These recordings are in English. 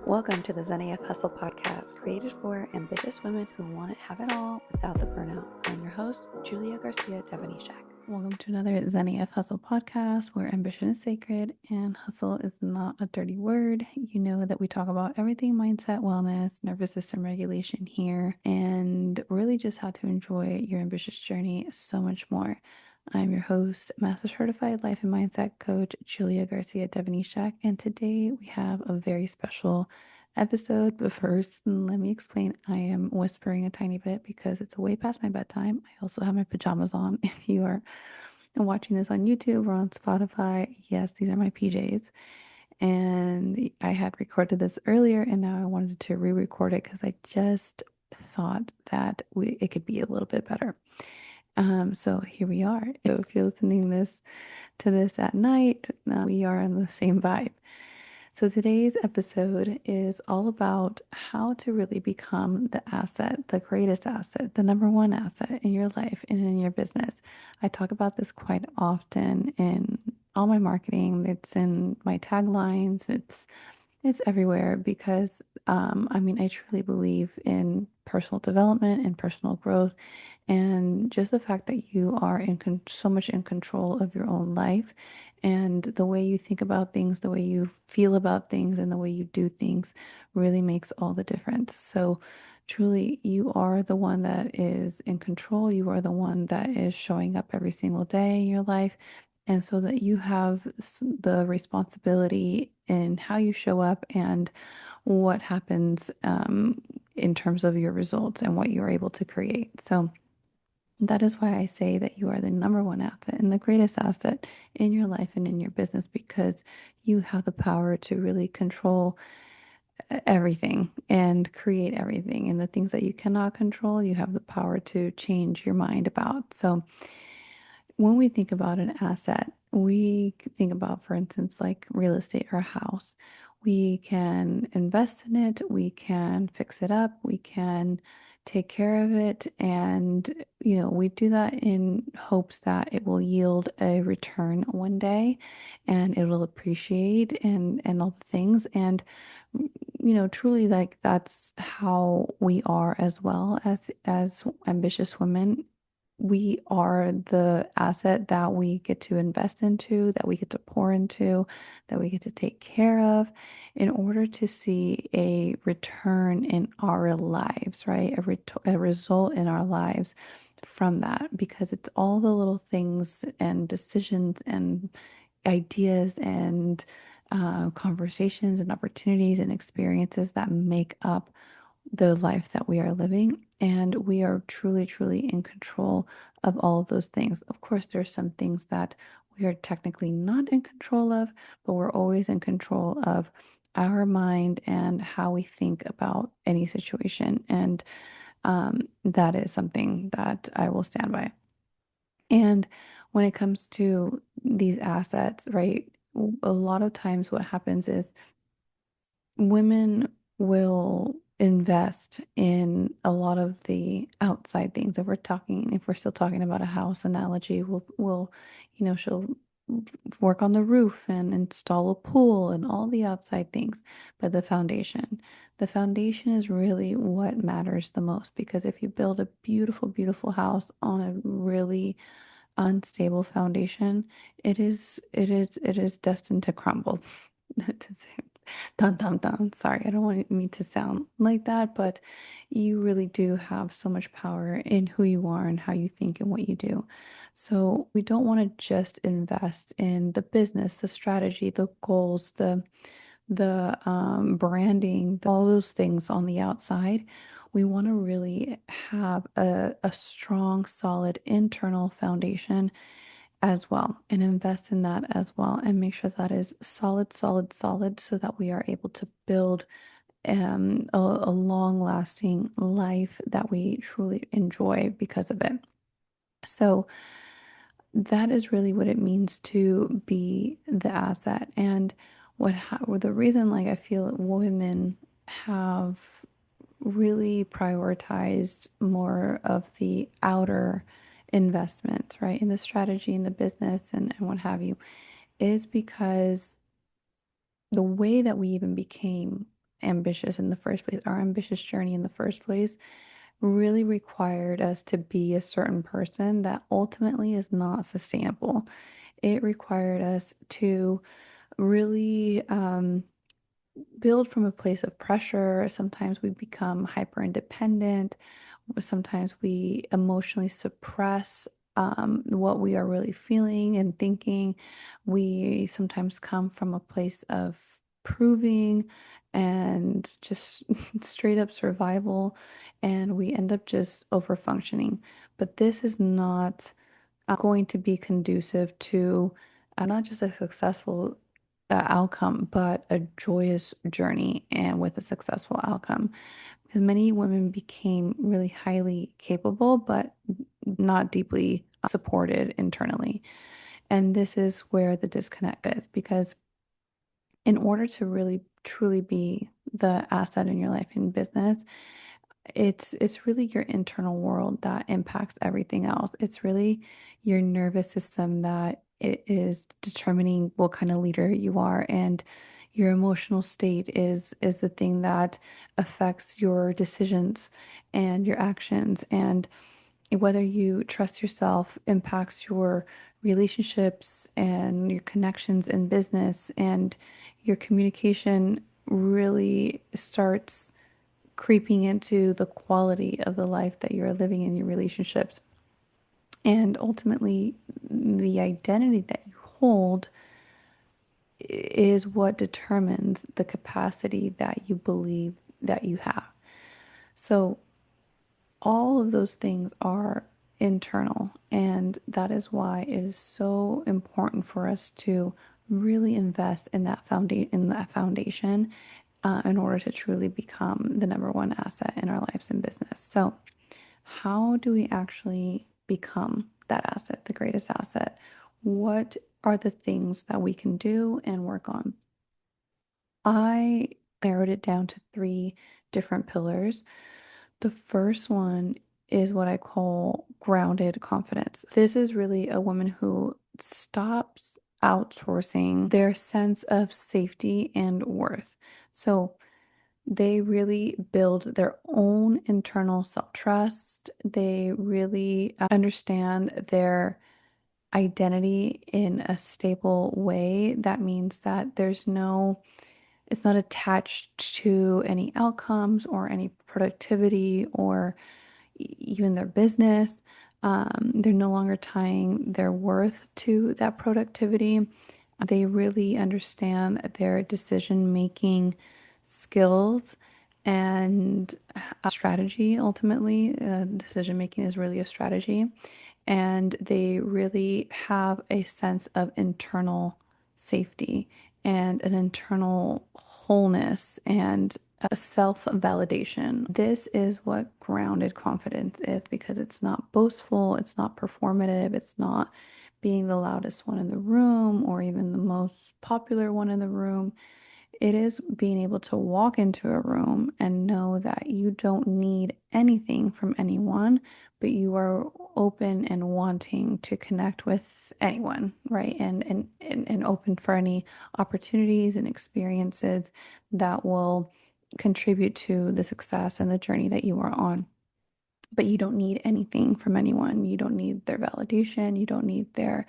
Welcome to the Zen AF Hustle podcast, created for ambitious women who want to have it all without the burnout. I'm your host, Julia Garcia Devenishek. Welcome to another Zen AF Hustle podcast where ambition is sacred and hustle is not a dirty word. You know that we talk about everything mindset, wellness, nervous system regulation here, and really just how to enjoy your ambitious journey so much more. I'm your host, Master Certified Life and Mindset Coach, Julia Garcia Devenishek, and today we have a very special episode. But first, let me explain. I am whispering a tiny bit because it's way past my bedtime. I also have my pajamas on. If you are watching this on YouTube or on Spotify, yes, these are my PJs. And I had recorded this earlier and now I wanted to re-record it because I just thought that it could be a little bit better. So here we are. So if you're listening to this at night, we are on the same vibe. So today's episode is all about how to really become the asset, the greatest asset, the number one asset in your life and in your business. I talk about this quite often in all my marketing. It's in my taglines. It's everywhere because I truly believe in personal development and personal growth, and just the fact that you are so much in control of your own life, and the way you think about things, the way you feel about things, and the way you do things really makes all the difference. So truly, you are the one that is in control. You are the one that is showing up every single day in your life. And so that you have the responsibility in how you show up and what happens in terms of your results and what you're able to create. So that is why I say that you are the number one asset and the greatest asset in your life and in your business, because you have the power to really control everything and create everything. And the things that you cannot control, you have the power to change your mind about. So when we think about an asset, we think about, for instance, like real estate or a house. We can invest in it, we can fix it up, we can take care of it. And, we do that in hopes that it will yield a return one day and it will appreciate and all the things. And, truly like that's how we are as well as ambitious women. We are the asset that we get to invest into, that we get to pour into, that we get to take care of in order to see a return in our lives, right? A result in our lives from that, because it's all the little things and decisions and ideas and conversations and opportunities and experiences that make up the life that we are living. And we are truly, truly in control of all of those things. Of course, there's some things that we are technically not in control of, but we're always in control of our mind and how we think about any situation. And that is something that I will stand by. And when it comes to these assets, right, a lot of times what happens is women will invest in a lot of the outside things. If we're still talking about a house analogy, she'll work on the roof and install a pool and all the outside things. But the foundation is really what matters the most, because if you build a beautiful, beautiful house on a really unstable foundation, it is destined to crumble. To say, dun dun dun. Sorry, I don't want me to sound like that, but you really do have so much power in who you are and how you think and what you do. So we don't want to just invest in the business, the strategy, the goals, the branding, all those things on the outside. We want to really have a strong, solid internal foundation as well, and invest in that as well, and make sure that is solid, solid, solid, so that we are able to build a long lasting life that we truly enjoy because of it. So that is really what it means to be the asset. And the reason, like, I feel that women have really prioritized more of the outer investments, right, in the strategy, in the business, and what have you, is because the way that we even became ambitious in the first place, our ambitious journey in the first place, really required us to be a certain person that ultimately is not sustainable. It required us to really build from a place of pressure. Sometimes we become hyper independent. Sometimes we emotionally suppress what we are really feeling and thinking. We sometimes come from a place of proving and just straight up survival, and we end up just over functioning. But this is not going to be conducive to not just a successful outcome, but a joyous journey and with a successful outcome. Because many women became really highly capable, but not deeply supported internally. And this is where the disconnect is, because in order to really truly be the asset in your life in business, it's really your internal world that impacts everything else. It's really your nervous system that it is determining what kind of leader you are, and your emotional state is the thing that affects your decisions and your actions, and whether you trust yourself impacts your relationships and your connections in business, and your communication really starts creeping into the quality of the life that you're living in your relationships. And ultimately, the identity that you hold is what determines the capacity that you believe that you have. So, all of those things are internal, and that is why it is so important for us to really invest in that foundation in order to truly become the number one asset in our lives and business. So, how do we actually become that asset, the greatest asset? What are the things that we can do and work on? I narrowed it down to three different pillars. The first one is what I call grounded confidence. This is really a woman who stops outsourcing their sense of safety and worth. So they really build their own internal self-trust. They really understand their identity in a stable way. That means that it's not attached to any outcomes or any productivity or even their business. They're no longer tying their worth to that productivity. They really understand their decision making skills and strategy. Ultimately, decision making is really a strategy. And they really have a sense of internal safety and an internal wholeness and a self validation. This is what grounded confidence is, because it's not boastful, it's not performative, it's not being the loudest one in the room or even the most popular one in the room. It is being able to walk into a room and know that you don't need anything from anyone, but you are open and wanting to connect with anyone, right? And open for any opportunities and experiences that will contribute to the success and the journey that you are on. But you don't need anything from anyone. You don't need their validation. You don't need their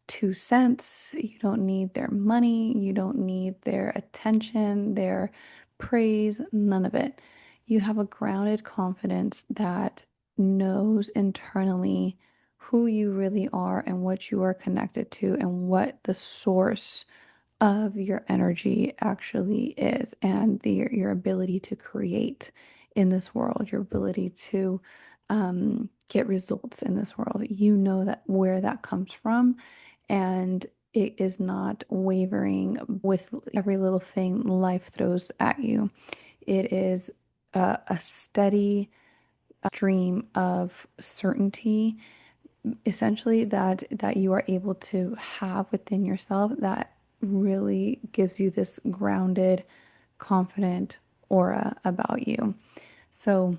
2 cents. You don't need their money. You don't need their attention, their praise, none of it. You have a grounded confidence that knows internally who you really are and what you are connected to and what the source of your energy actually is, and your ability to create in this world, your ability to get results in this world. You know that where that comes from, and it is not wavering with every little thing life throws at you. It is a steady stream of certainty, essentially, that you are able to have within yourself, that really gives you this grounded, confident aura about you. So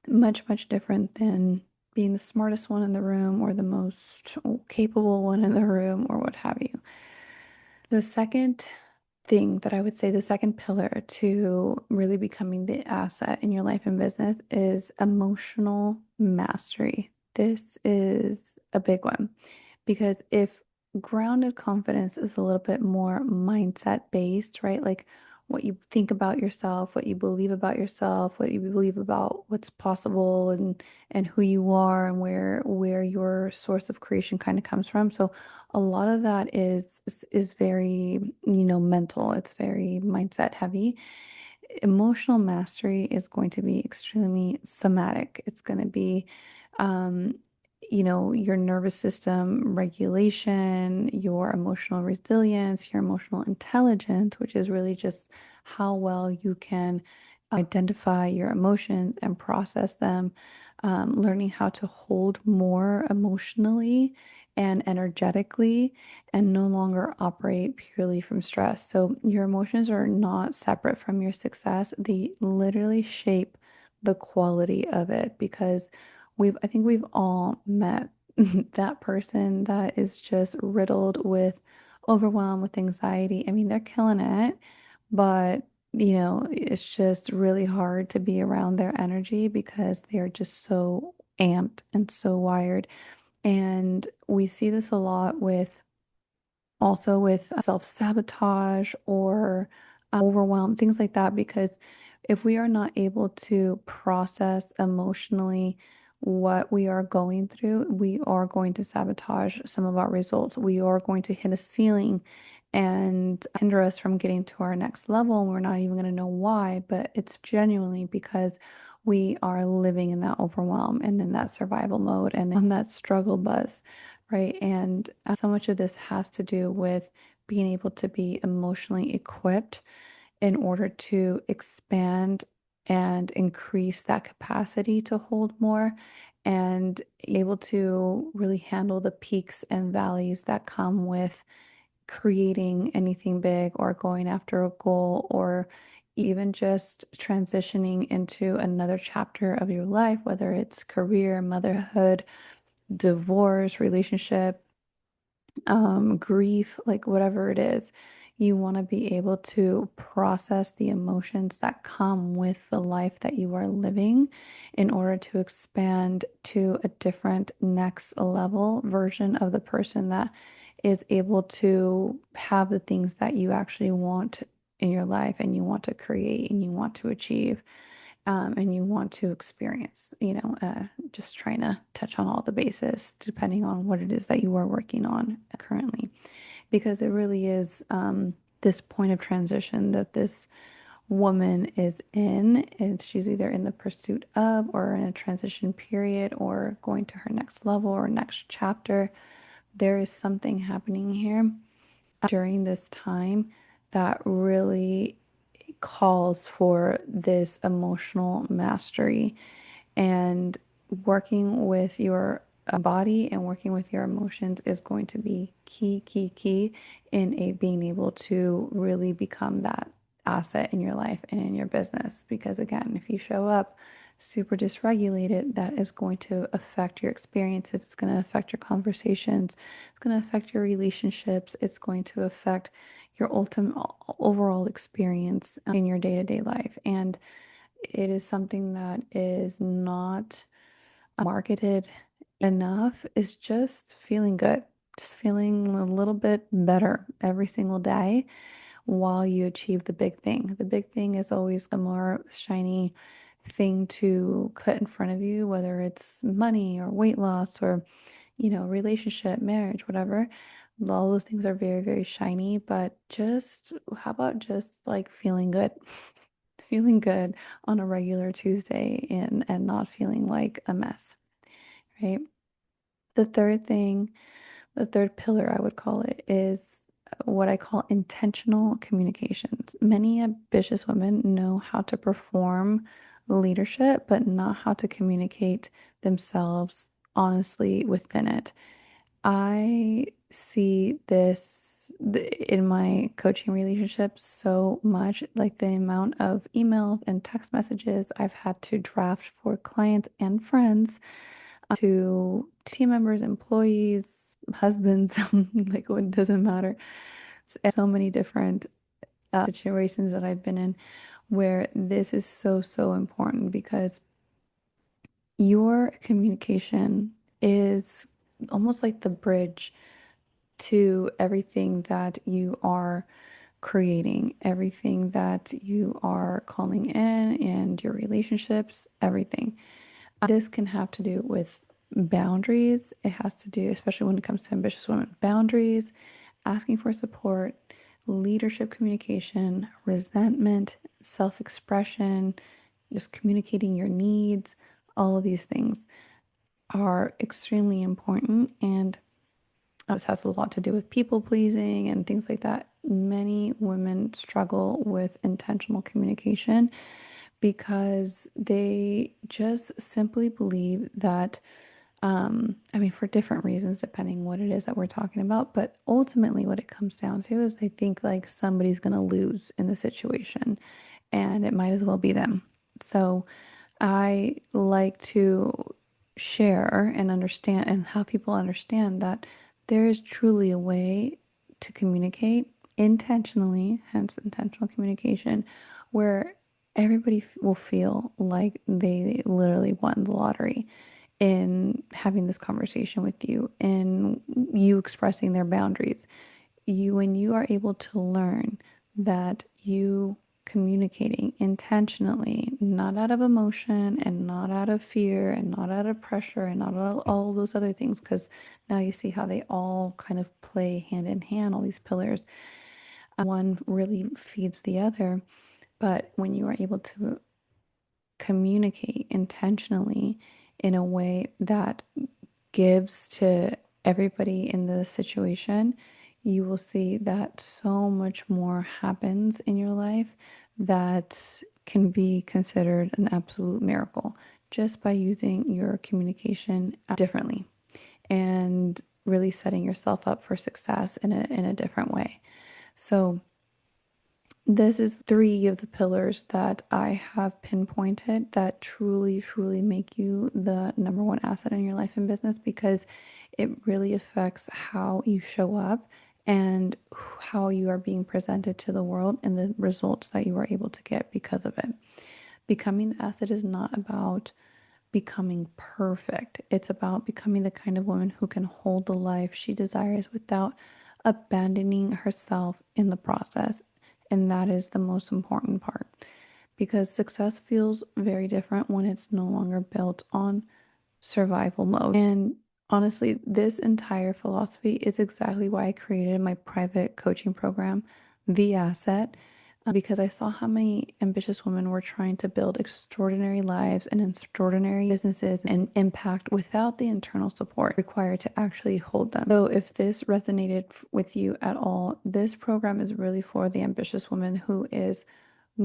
much different than being the smartest one in the room or the most capable one in the room or what have you. The second thing that I would say, the second pillar to really becoming the asset in your life and business, is emotional mastery. This is a big one because if grounded confidence is a little bit more mindset based, right? Like what you think about yourself, what you believe about yourself, what you believe about what's possible, and who you are, and where your source of creation kind of comes from. So a lot of that is very, mental. It's very mindset heavy. Emotional mastery is going to be extremely somatic. It's going to be, um, your nervous system regulation, your emotional resilience, your emotional intelligence, which is really just how well you can identify your emotions and process them, learning how to hold more emotionally and energetically and no longer operate purely from stress. So your emotions are not separate from your success. They literally shape the quality of it because I think we've all met that person that is just riddled with overwhelm, with anxiety. I mean, they're killing it, but it's just really hard to be around their energy because they're just so amped and so wired. And we see this a lot with also with self-sabotage or overwhelm, things like that, because if we are not able to process emotionally what we are going through, we are going to sabotage some of our results. We are going to hit a ceiling and hinder us from getting to our next level. And we're not even going to know why, but it's genuinely because we are living in that overwhelm and in that survival mode and on that struggle bus, right? And so much of this has to do with being able to be emotionally equipped in order to expand and increase that capacity to hold more and able to really handle the peaks and valleys that come with creating anything big or going after a goal or even just transitioning into another chapter of your life, whether it's career, motherhood, divorce, relationship, grief, like whatever it is, you want to be able to process the emotions that come with the life that you are living in order to expand to a different next level version of the person that is able to have the things that you actually want in your life and you want to create and you want to achieve, and you want to experience, just trying to touch on all the bases depending on what it is that you are working on currently. Because it really is this point of transition that this woman is in. And she's either in the pursuit of or in a transition period or going to her next level or next chapter. There is something happening here during this time that really calls for this emotional mastery and working with your body and working with your emotions is going to be key in being able to really become that asset in your life and in your business. Because again, if you show up super dysregulated, that is going to affect your experiences. It's going to affect your conversations. It's going to affect your relationships. It's going to affect your ultimate overall experience in your day-to-day life. And it is something that is not marketed enough, is just feeling good, just feeling a little bit better every single day while you achieve the big thing. The big thing is always the more shiny thing to put in front of you, whether it's money or weight loss or, relationship, marriage, whatever. All those things are very, very shiny, but just how about just like feeling good? Feeling good on a regular Tuesday and not feeling like a mess, right? The third thing, the third pillar, I would call it, is what I call intentional communications. Many ambitious women know how to perform leadership, but not how to communicate themselves honestly within it. I see this in my coaching relationships so much, like the amount of emails and text messages I've had to draft for clients and friends, to team members, employees, husbands, like it doesn't matter. So many different situations that I've been in where this is so, so important because your communication is almost like the bridge to everything that you are creating, everything that you are calling in, and your relationships, everything. This can have to do with boundaries. It has to do, especially when it comes to ambitious women, boundaries, asking for support, leadership communication, resentment, self expression, just communicating your needs. All of these things are extremely important. And this has a lot to do with people pleasing and things like that. Many women struggle with intentional communication because they just simply believe that, I mean, for different reasons, depending what it is that we're talking about, but ultimately what it comes down to is they think like somebody's going to lose in the situation and it might as well be them. So I like to share and understand and have people understand that there is truly a way to communicate intentionally, hence intentional communication, where everybody will feel like they literally won the lottery in having this conversation with you and you expressing their boundaries. When you are able to learn that you communicating intentionally, not out of emotion and not out of fear and not out of pressure and not all those other things, because now you see how they all kind of play hand in hand, all these pillars. One really feeds the other. But when you are able to communicate intentionally in a way that gives to everybody in the situation, you will see that so much more happens in your life that can be considered an absolute miracle just by using your communication differently and really setting yourself up for success in a different way. So this is three of the pillars that I have pinpointed that truly, truly make you the number one asset in your life and business because it really affects how you show up and how you are being presented to the world and the results that you are able to get because of it. Becoming the asset is not about becoming perfect. It's about becoming the kind of woman who can hold the life she desires without abandoning herself in the process. And that is the most important part because success feels very different when it's no longer built on survival mode. And honestly, this entire philosophy is exactly why I created my private coaching program, The Asset, because I saw how many ambitious women were trying to build extraordinary lives and extraordinary businesses and impact without the internal support required to actually hold them. So if this resonated with you at all, this program is really for the ambitious woman who is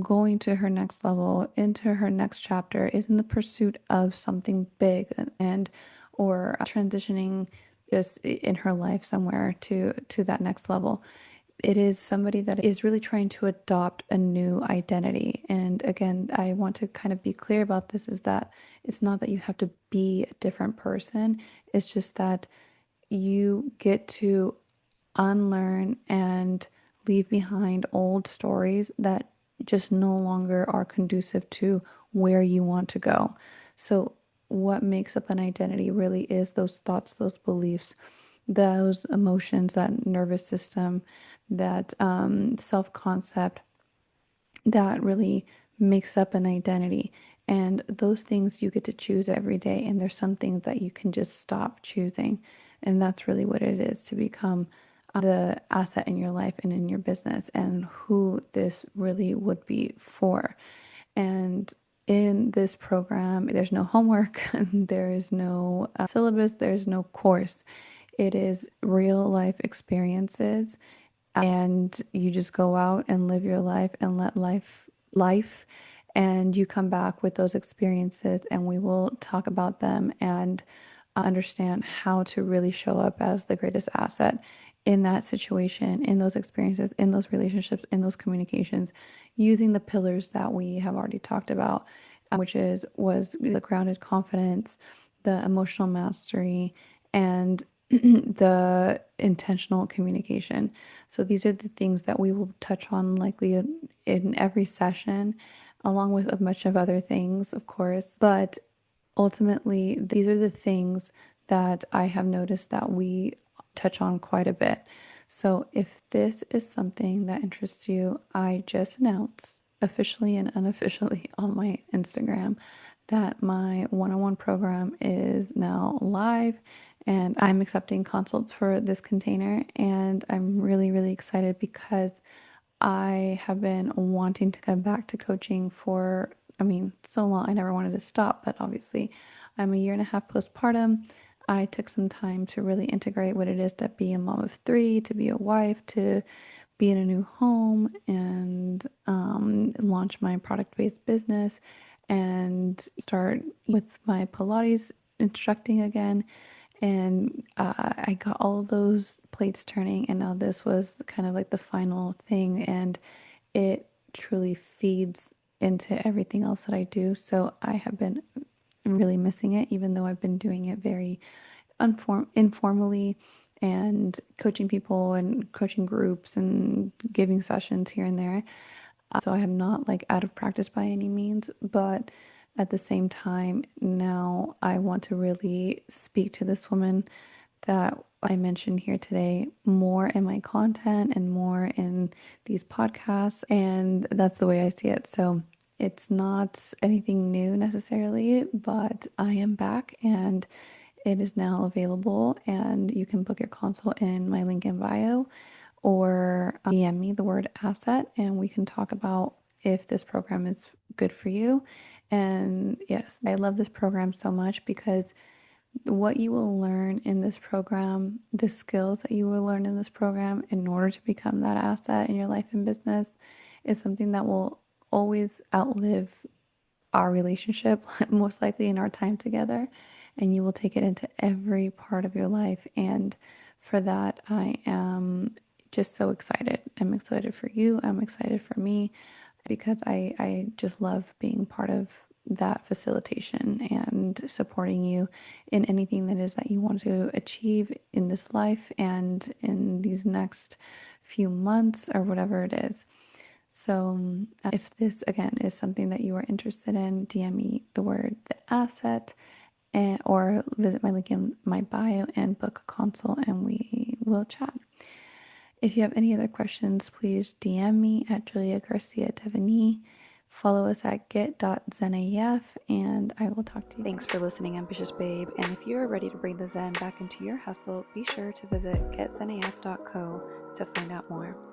going to her next level, into her next chapter, is in the pursuit of something big and or transitioning just in her life somewhere to that next level. It is somebody that is really trying to adopt a new identity. And again, I want to kind of be clear about this is that it's not that you have to be a different person. It's just that you get to unlearn and leave behind old stories that just no longer are conducive to where you want to go. So, what makes up an identity really is those thoughts, those beliefs, those emotions, that nervous system, that self concept that really makes up an identity. And those things you get to choose every day. And there's some things that you can just stop choosing. And that's really what it is to become the asset in your life and in your business and who this really would be for. And in this program, there's no homework, there's no syllabus, there's no course. It is real life experiences and you just go out and live your life and let life and you come back with those experiences and we will talk about them and understand how to really show up as the greatest asset in that situation, in those experiences, in those relationships, in those communications, using the pillars that we have already talked about, which was the grounded confidence, the emotional mastery, and the intentional communication. So these are the things that we will touch on likely in every session, along with a bunch of other things, of course. But ultimately, these are the things that I have noticed that we touch on quite a bit. So if this is something that interests you, I just announced officially and unofficially on my Instagram that my one-on-one program is now live and I'm accepting consults for this container. And I'm really, really excited because I have been wanting to come back to coaching for, so long. I never wanted to stop, but obviously I'm a year and a half postpartum. I took some time to really integrate what it is to be a mom of three, to be a wife, to be in a new home, and launch my product-based business and start with my Pilates instructing again. And I got all those plates turning, and now this was kind of like the final thing, and it truly feeds into everything else that I do. So I have been really missing it, even though I've been doing it very informally and coaching people and coaching groups and giving sessions here and there. So I am not like out of practice by any means, but at the same time, now I want to really speak to this woman that I mentioned here today more in my content and more in these podcasts. And that's the way I see it. So it's not anything new necessarily, but I am back and it is now available. And you can book your consult in my link in bio or DM me the word asset and we can talk about if this program is good for you. And yes, I love this program so much because what you will learn in this program, the skills that you will learn in this program in order to become that asset in your life and business is something that will always outlive our relationship, most likely in our time together. And you will take it into every part of your life. And for that, I am just so excited. I'm excited for you. I'm excited for me because I just love being part of that facilitation and supporting you in anything that is that you want to achieve in this life and in these next few months or whatever it is. So if this again is something that you are interested in, DM me the word the asset or visit my link in my bio and book a consult and we will chat. If you have any other questions, please DM me at Julia Garcia Devenishek. Follow us at get.zenaf and I will talk to you. Thanks for listening, ambitious babe. And if you are ready to bring the Zen back into your hustle, be sure to visit getzenaf.co to find out more.